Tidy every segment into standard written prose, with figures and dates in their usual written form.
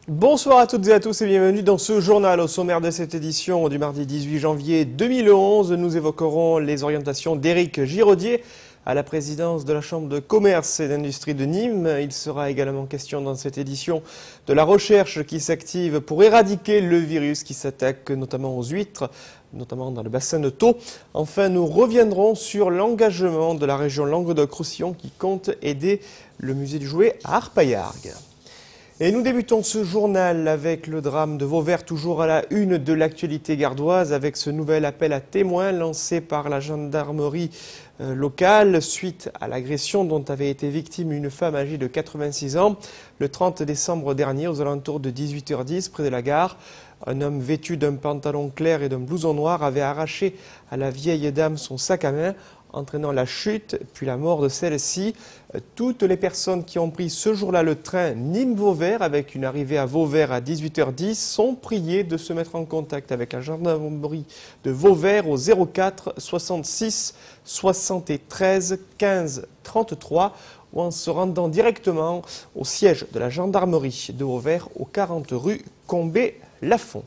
Bonsoir à toutes et à tous et bienvenue dans ce journal. Au sommaire de cette édition du mardi 18 janvier 2011, nous évoquerons les orientations d'Éric Giraudier à la présidence de la Chambre de commerce et d'industrie de Nîmes. Il sera également question dans cette édition de la recherche qui s'active pour éradiquer le virus qui s'attaque notamment aux huîtres, notamment dans le bassin de Thau. Enfin, nous reviendrons sur l'engagement de la région Languedoc-Roussillon qui compte aider le musée du jouet à Arpaillargues. Et nous débutons ce journal avec le drame de Vauvert, toujours à la une de l'actualité gardoise, avec ce nouvel appel à témoins lancé par la gendarmerie locale suite à l'agression dont avait été victime une femme âgée de 86 ans le 30 décembre dernier aux alentours de 18h10 près de la gare. Un homme vêtu d'un pantalon clair et d'un blouson noir avait arraché à la vieille dame son sac à main, entraînant la chute puis la mort de celle-ci. Toutes les personnes qui ont pris ce jour-là le train Nîmes-Vauvert avec une arrivée à Vauvert à 18h10 sont priées de se mettre en contact avec la gendarmerie de Vauvert au 04 66 73 15 33 ou en se rendant directement au siège de la gendarmerie de Vauvert au 40 rue Combé-Lafont.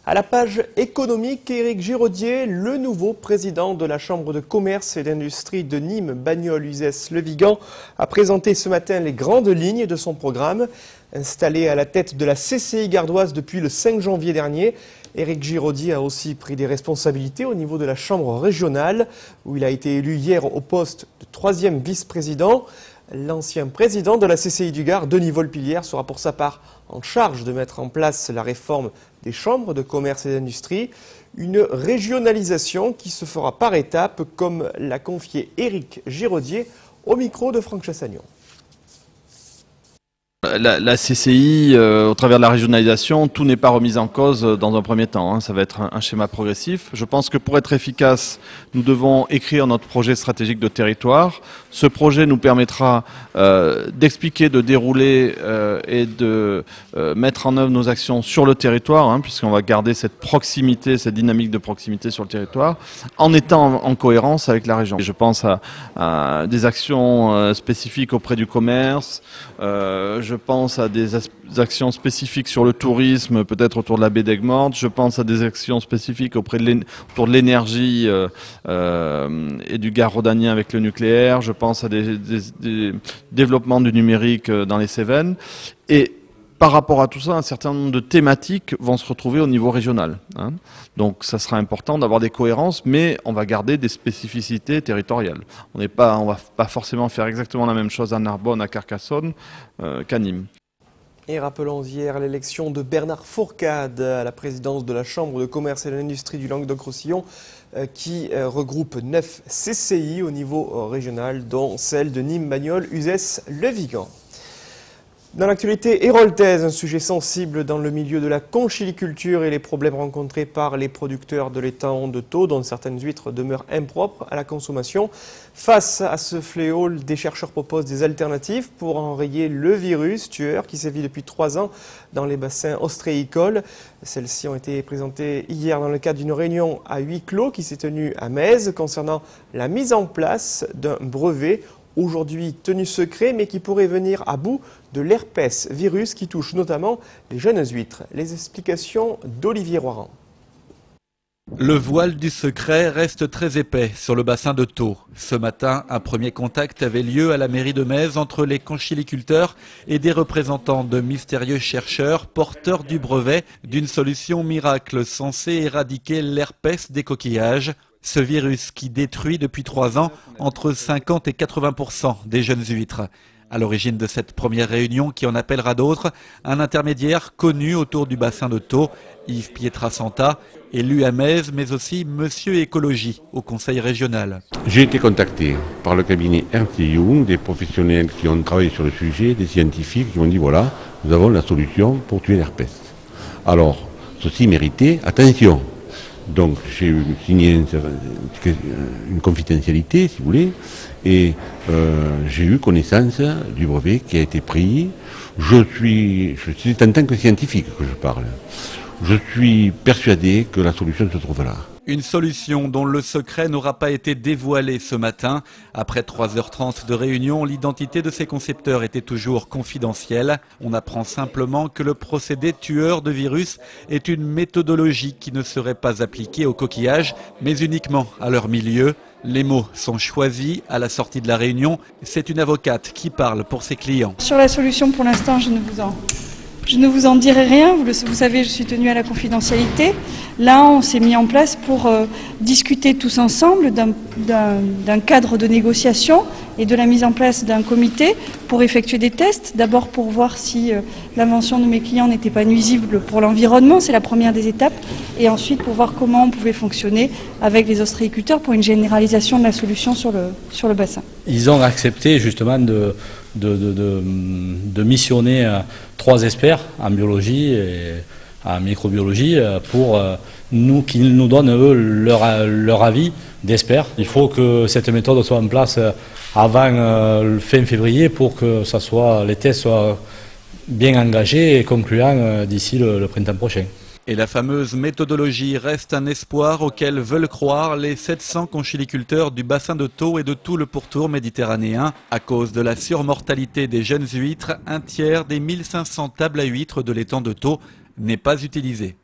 À la page économique, Éric Giraudier, le nouveau président de la Chambre de commerce et d'industrie de Nîmes, Bagnols, Uzès, Le Vigan, a présenté ce matin les grandes lignes de son programme. Installé à la tête de la CCI gardoise depuis le 5 janvier dernier, Éric Giraudier a aussi pris des responsabilités au niveau de la Chambre régionale, où il a été élu hier au poste de 3e vice-président. L'ancien président de la CCI du Gard, Denis Volpillière, sera pour sa part en charge de mettre en place la réforme des chambres de commerce et d'industrie, une régionalisation qui se fera par étapes, comme l'a confié Éric Giraudier au micro de Franck Chassagnon. La CCI, au travers de la régionalisation, tout n'est pas remis en cause dans un premier temps. Ça va être un schéma progressif. Je pense que pour être efficace, nous devons écrire notre projet stratégique de territoire. Ce projet nous permettra d'expliquer, de dérouler et de mettre en œuvre nos actions sur le territoire, puisqu'on va garder cette proximité, cette dynamique de proximité sur le territoire, en étant en cohérence avec la région. Je pense à des actions spécifiques auprès du commerce. Je pense à des actions spécifiques sur le tourisme, peut-être autour de la baie d'Aigues-Mortes. Je pense à des actions spécifiques autour de l'énergie et du gaz rhodanien avec le nucléaire. Je pense à des développements du numérique dans les Cévennes. Et par rapport à tout ça, un certain nombre de thématiques vont se retrouver au niveau régional. Donc ça sera important d'avoir des cohérences, mais on va garder des spécificités territoriales. On va pas forcément faire exactement la même chose à Narbonne, à Carcassonne, qu'à Nîmes. Et rappelons hier l'élection de Bernard Fourcade à la présidence de la Chambre de commerce et de l'industrie du Languedoc-Roussillon, qui regroupe 9 CCI au niveau régional, dont celle de Nîmes, Bagnols, Uzès, Le Vigan. Dans l'actualité héroltaise, un sujet sensible dans le milieu de la conchiliculture et les problèmes rencontrés par les producteurs de l'étang de Thau, dont certaines huîtres demeurent impropres à la consommation. Face à ce fléau, des chercheurs proposent des alternatives pour enrayer le virus tueur qui sévit depuis 3 ans dans les bassins ostréicoles. Celles-ci ont été présentées hier dans le cadre d'une réunion à huis clos qui s'est tenue à Mèze concernant la mise en place d'un brevet aujourd'hui tenu secret, mais qui pourrait venir à bout de l'herpès, virus qui touche notamment les jeunes huîtres. Les explications d'Olivier Roiran. Le voile du secret reste très épais sur le bassin de Thau. Ce matin, un premier contact avait lieu à la mairie de Mèze entre les conchiliculteurs et des représentants de mystérieux chercheurs porteurs du brevet d'une solution miracle censée éradiquer l'herpès des coquillages. Ce virus qui détruit depuis 3 ans entre 50 et 80% des jeunes huîtres. À l'origine de cette première réunion qui en appellera d'autres, un intermédiaire connu autour du bassin de Thau, Yves Pietrasanta, élu à Mèze, mais aussi Monsieur Écologie au conseil régional. J'ai été contacté par le cabinet Ernst & Young, des professionnels qui ont travaillé sur le sujet, des scientifiques qui m'ont dit voilà, nous avons la solution pour tuer l'herpès. Alors, ceci méritait attention. Donc j'ai signé une confidentialité, si vous voulez, et j'ai eu connaissance du brevet qui a été pris. C'est en tant que scientifique que je parle. Je suis persuadé que la solution se trouve là. Une solution dont le secret n'aura pas été dévoilé ce matin. Après 3h30 de réunion, l'identité de ses concepteurs était toujours confidentielle. On apprend simplement que le procédé tueur de virus est une méthodologie qui ne serait pas appliquée aux coquillages, mais uniquement à leur milieu. Les mots sont choisis à la sortie de la réunion. C'est une avocate qui parle pour ses clients. Sur la solution, pour l'instant, je ne vous en dirai rien. Vous savez, je suis tenue à la confidentialité. Là, on s'est mis en place pour discuter tous ensemble d'un cadre de négociation et de la mise en place d'un comité pour effectuer des tests. D'abord pour voir si l'invention de mes clients n'était pas nuisible pour l'environnement, c'est la première des étapes. Et ensuite pour voir comment on pouvait fonctionner avec les ostréiculteurs pour une généralisation de la solution sur le bassin. Ils ont accepté justement de missionner 3 experts en biologie et en microbiologie pour qu'ils nous donnent eux leur avis d'experts. Il faut que cette méthode soit en place avant le fin février pour que les tests soient bien engagés et concluants d'ici le printemps prochain. Et la fameuse méthodologie reste un espoir auquel veulent croire les 700 conchiliculteurs du bassin de Thau et de tout le pourtour méditerranéen. À cause de la surmortalité des jeunes huîtres, un tiers des 1500 tables à huîtres de l'étang de Thau n'est pas utilisé.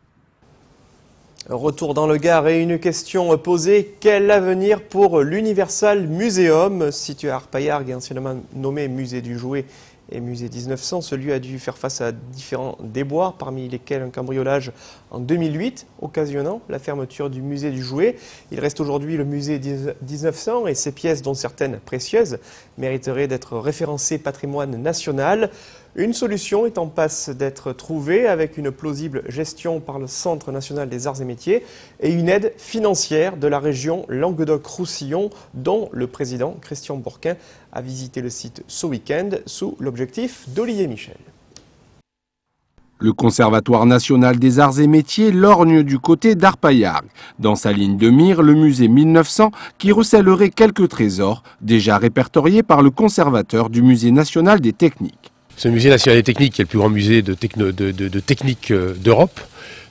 Retour dans le Gard et une question posée. Quel avenir pour l'Universal Museum, situé à Arpaillargues et anciennement nommé Musée du Jouet et Musée 1900, ce lieu a dû faire face à différents déboires, parmi lesquels un cambriolage en 2008, occasionnant la fermeture du musée du Jouet. Il reste aujourd'hui le musée 1900 et ses pièces, dont certaines précieuses, mériteraient d'être référencées patrimoine national. Une solution est en passe d'être trouvée avec une plausible gestion par le Centre national des arts et métiers et une aide financière de la région Languedoc-Roussillon, dont le président Christian Bourquin a visité le site ce week-end sous l'objectif d'Olivier Michel. Le Conservatoire national des arts et métiers lorgne du côté d'Arpaillargues. Dans sa ligne de mire, le musée 1900 qui recèlerait quelques trésors déjà répertoriés par le conservateur du musée national des techniques. Ce musée national des techniques, qui est le plus grand musée de technique d'Europe,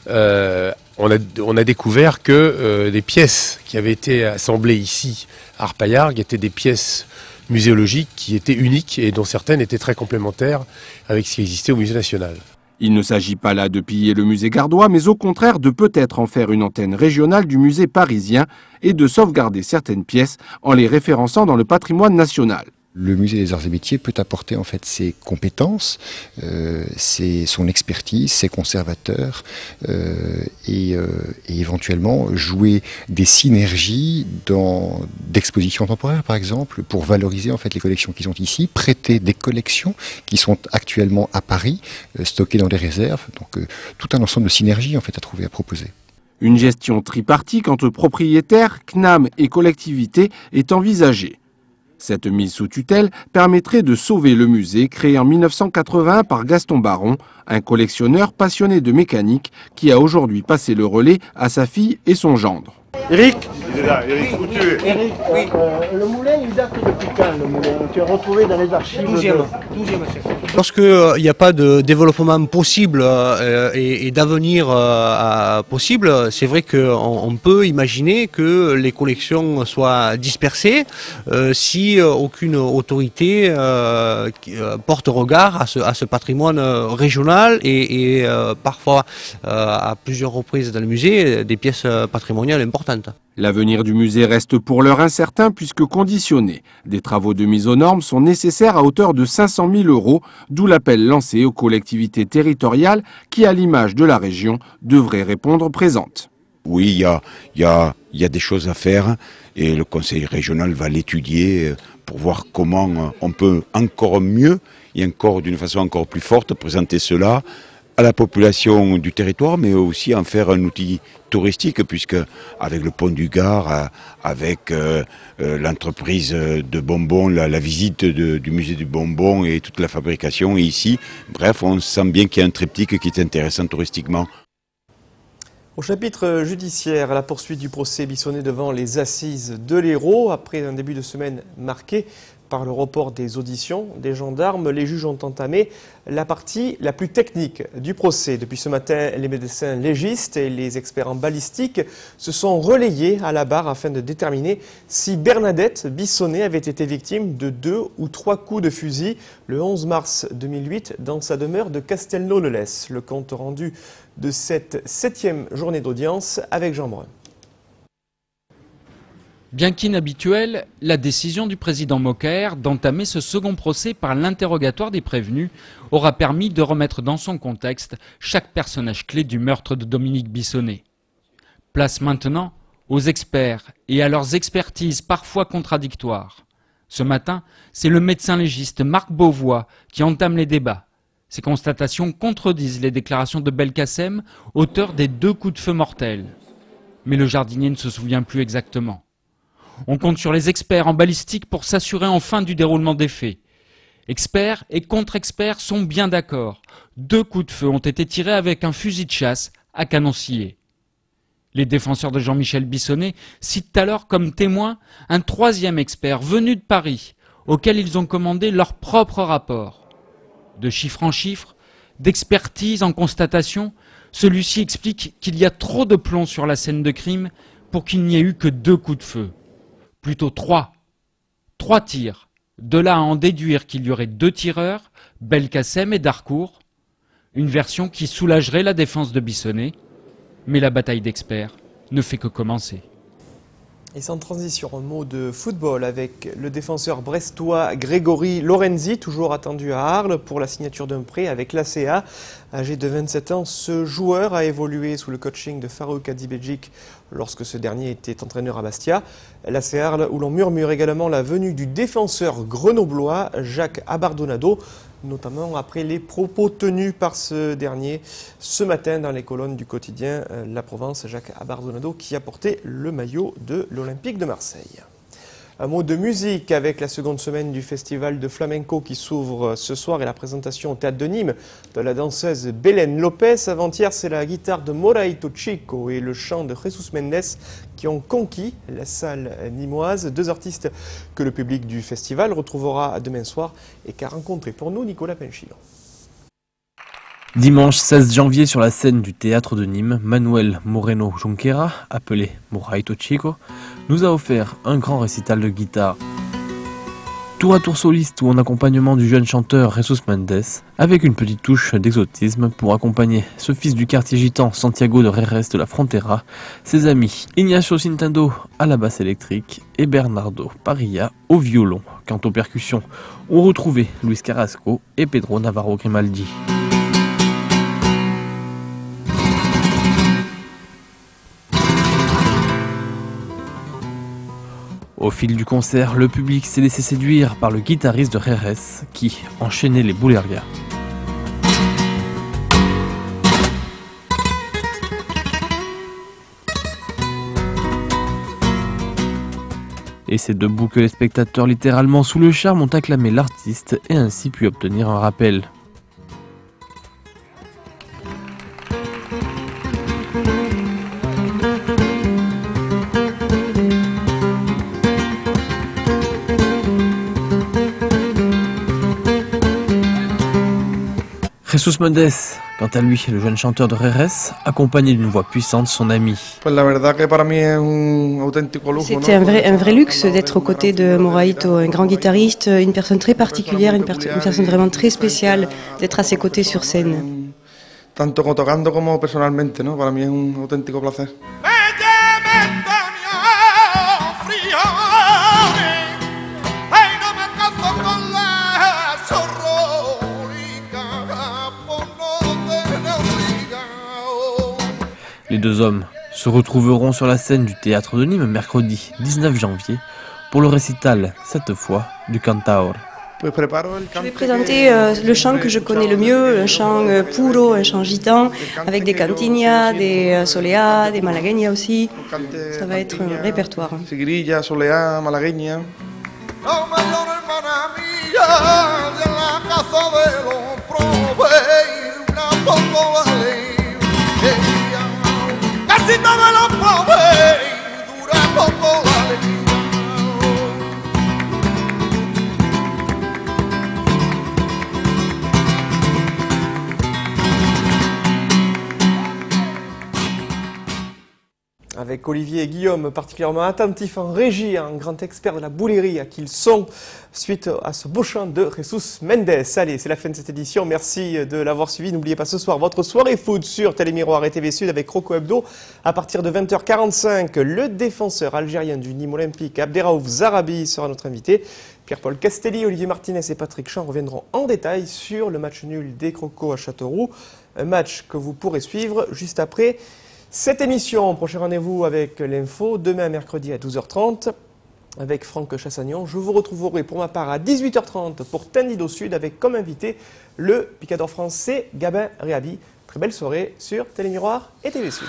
on a découvert que les pièces qui avaient été assemblées ici à Arpaillargues étaient des pièces muséologiques qui étaient uniques et dont certaines étaient très complémentaires avec ce qui existait au musée national. Il ne s'agit pas là de piller le musée gardois, mais au contraire de peut-être en faire une antenne régionale du musée parisien et de sauvegarder certaines pièces en les référençant dans le patrimoine national. Le musée des arts et métiers peut apporter en fait ses compétences, son expertise, ses conservateurs et éventuellement jouer des synergies d'expositions temporaires par exemple pour valoriser en fait les collections qu'ils ont ici, prêter des collections qui sont actuellement à Paris, stockées dans des réserves, donc tout un ensemble de synergies en fait à trouver, à proposer. Une gestion tripartite entre propriétaires, CNAM et collectivités est envisagée. Cette mise sous tutelle permettrait de sauver le musée créé en 1981 par Gaston Baron, un collectionneur passionné de mécanique qui a aujourd'hui passé le relais à sa fille et son gendre. Eric, il est là. Eric, où tu es? Eric, oui. Le moulin, il date depuis quand, le moulin? Tu es retrouvé dans les archives 12e chef. Lorsqu'il n'y a pas de développement possible et d'avenir possible, c'est vrai qu'on peut imaginer que les collections soient dispersées si aucune autorité porte regard à ce patrimoine régional et parfois à plusieurs reprises dans le musée des pièces patrimoniales importantes. L'avenir du musée reste pour l'heure incertain puisque conditionné. Des travaux de mise aux normes sont nécessaires à hauteur de 500 000 €, d'où l'appel lancé aux collectivités territoriales qui, à l'image de la région, devraient répondre présentes. Oui, il y a des choses à faire et le conseil régional va l'étudier pour voir comment on peut encore mieux et encore d'une façon encore plus forte présenter cela à la population du territoire, mais aussi en faire un outil touristique, puisque avec le pont du Gard, avec l'entreprise de bonbons, la visite du musée du bonbon et toute la fabrication, et ici, bref, on sent bien qu'il y a un triptyque qui est intéressant touristiquement. Au chapitre judiciaire, la poursuite du procès Bissonnet devant les assises de l'Hérault, après un début de semaine marqué Par le report des auditions des gendarmes, les juges ont entamé la partie la plus technique du procès. Depuis ce matin, les médecins légistes et les experts en balistique se sont relayés à la barre afin de déterminer si Bernadette Bissonnet avait été victime de 2 ou 3 coups de fusil le 11 mars 2008 dans sa demeure de Castelnau-le-Lez. Le compte rendu de cette 7e journée d'audience avec Jean Brun. Bien qu'inhabituelle, la décision du président Mokaer d'entamer ce second procès par l'interrogatoire des prévenus aura permis de remettre dans son contexte chaque personnage clé du meurtre de Dominique Bissonnet. Place maintenant aux experts et à leurs expertises parfois contradictoires. Ce matin, c'est le médecin légiste Marc Beauvois qui entame les débats. Ces constatations contredisent les déclarations de Belkacem, auteur des 2 coups de feu mortels. Mais le jardinier ne se souvient plus exactement. On compte sur les experts en balistique pour s'assurer enfin du déroulement des faits. Experts et contre-experts sont bien d'accord. 2 coups de feu ont été tirés avec un fusil de chasse à canon scié. Les défenseurs de Jean-Michel Bissonnet citent alors comme témoin un 3e expert venu de Paris, auquel ils ont commandé leur propre rapport. De chiffre en chiffre, d'expertise en constatation, celui-ci explique qu'il y a trop de plomb sur la scène de crime pour qu'il n'y ait eu que 2 coups de feu. Plutôt 3. 3 tirs. De là à en déduire qu'il y aurait 2 tireurs, Belkacem et Darcourt. Une version qui soulagerait la défense de Bissonnet. Mais la bataille d'experts ne fait que commencer. Et sans transition, un mot de football avec le défenseur brestois Grégory Lorenzi, toujours attendu à Arles pour la signature d'un prêt avec l'ACA. Âgé de 27 ans, ce joueur a évolué sous le coaching de Farouk Hadibedjik lorsque ce dernier était entraîneur à Bastia. L'ACA Arles où l'on murmure également la venue du défenseur grenoblois Jacques Abardonado, notamment après les propos tenus par ce dernier ce matin dans les colonnes du quotidien La Provence, Jacques Abardonado qui a porté le maillot de l'Olympique de Marseille. Un mot de musique avec la seconde semaine du festival de flamenco qui s'ouvre ce soir et la présentation au Théâtre de Nîmes de la danseuse Belén Lopez. Avant-hier, c'est la guitare de Moraito Chico et le chant de Jesus Mendes qui ont conquis la salle nîmoise. 2 artistes que le public du festival retrouvera demain soir et qu'a rencontré pour nous Nicolas Penchino. Dimanche 16 janvier sur la scène du Théâtre de Nîmes, Manuel Moreno Junquera, appelé Moraito Chico, nous a offert un grand récital de guitare. Tour à tour soliste ou en accompagnement du jeune chanteur Jesus Mendes, avec une petite touche d'exotisme pour accompagner ce fils du quartier gitan Santiago de Reres de la Frontera, ses amis Ignacio Cintando à la basse électrique et Bernardo Parilla au violon. Quant aux percussions, on retrouvait Luis Carrasco et Pedro Navarro Grimaldi. Au fil du concert, le public s'est laissé séduire par le guitariste de Reres qui enchaînait les boulerias. Et c'est debout que les spectateurs, littéralement sous le charme, ont acclamé l'artiste et ainsi pu obtenir un rappel. Jesus Mendes, quant à lui, le jeune chanteur de Reres, accompagné d'une voix puissante, son ami. C'était un vrai luxe d'être aux côtés de Moraito, un grand guitariste, une personne très particulière, une personne vraiment très spéciale, d'être à ses côtés sur scène. Tanto tocando como personalmente, ¿no? Para mí es un auténtico placer. Les 2 hommes se retrouveront sur la scène du Théâtre de Nîmes mercredi 19 janvier pour le récital, cette fois, du Cantaor. Je vais présenter le chant que je connais le mieux, un chant puro, un chant gitan, avec des cantinas, des soleá, des malagueñas aussi. Ça va être un répertoire. Sigrilla, soleá, malagueña. Avec Olivier et Guillaume particulièrement attentifs en régie, un grand expert de la boulerie à qui ils sont, suite à ce beau chant de Jesus Mendes. Allez, c'est la fin de cette édition, merci de l'avoir suivi. N'oubliez pas ce soir votre soirée foot sur Télémiroir et TV Sud avec Rocco Hebdo. À partir de 20h45, le défenseur algérien du Nîmes Olympique, Abderraouf Zarabi, sera notre invité. Pierre-Paul Castelli, Olivier Martinez et Patrick Champ reviendront en détail sur le match nul des Crocos à Châteauroux. Un match que vous pourrez suivre juste après cette émission. Prochain rendez-vous avec l'info, demain mercredi à 12h30 avec Franck Chassagnon. Je vous retrouverai pour ma part à 18h30 pour Tendido Sud avec comme invité le picador français Gabin Réhabi. Très belle soirée sur Télémiroir et TV Sud.